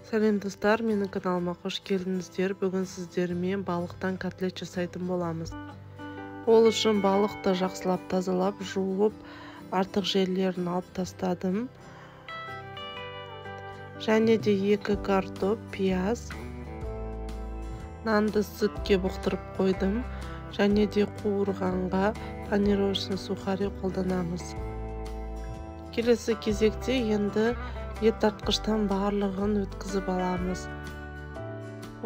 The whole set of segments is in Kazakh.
Сәлем достар, менің каналыма қош келдіңіздер. Бүгін сіздермен балықтан котлет жасайтын боламыз. Ол үшін балықты жақсылап тазалап, жуып, артық жерлерін алып тастадым. Және де 2 картоп, пияз, нанды сүтке бұқтырып қойдым. Және де қуырғанға панировочный сухари қолданамыз. Келесі кезекте енді ет тартқыштан барлығын өткізіп аламыз.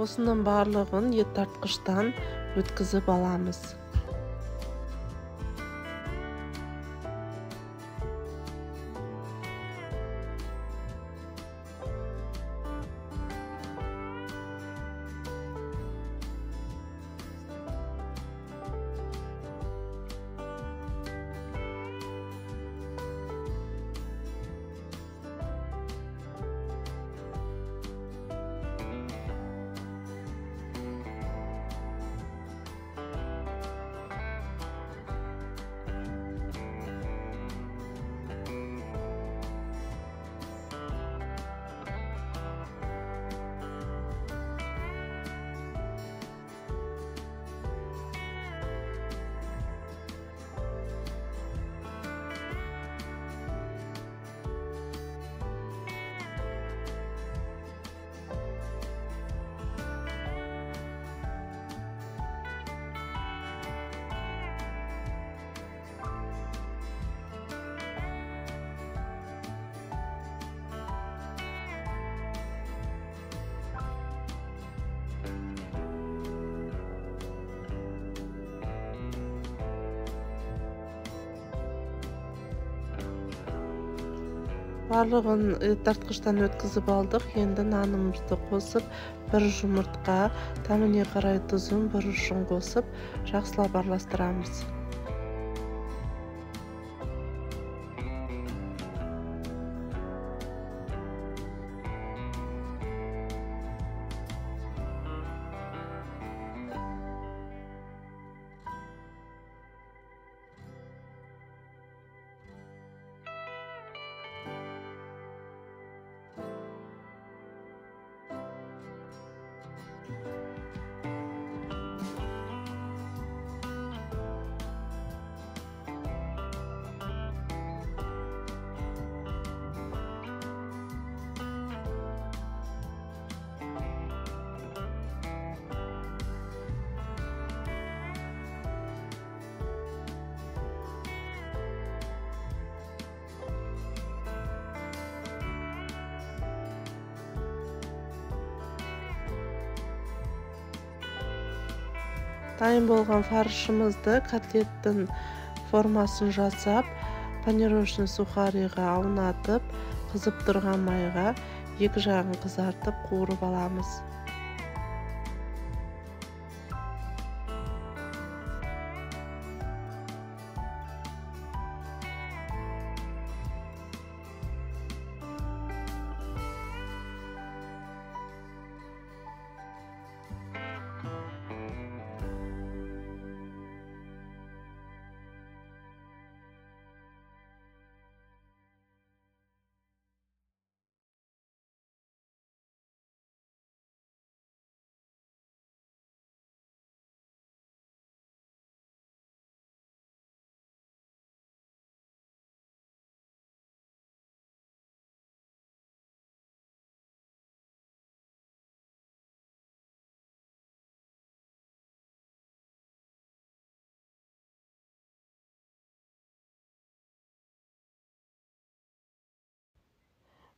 Осының барлығын ет тартқыштан өткізіп аламыз. Барлығын тартқыштан өткізіп алдық. Енді нанымызды қосып, бір жұмыртқа, таміне қарай тұзын, бір ұшын қосып, жақсылап араластырамыз. Дайын болған фаршымызды котлеттің формасын жасап, панировочный сухариға аунатып, қызып тұрған майға 2 жағын қызартып қуырып аламыз.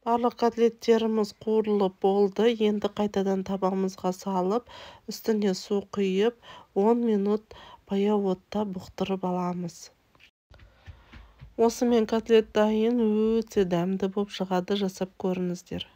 Барлық котлеттеріміз қуырылып болды. Енді қайтадан табамызға салып, үстіне су құйып, 10 минут баяу отта бұқтырып аламыз. Осымен котлет дайын, өте дәмді болып шығады, жасап көріңіздер.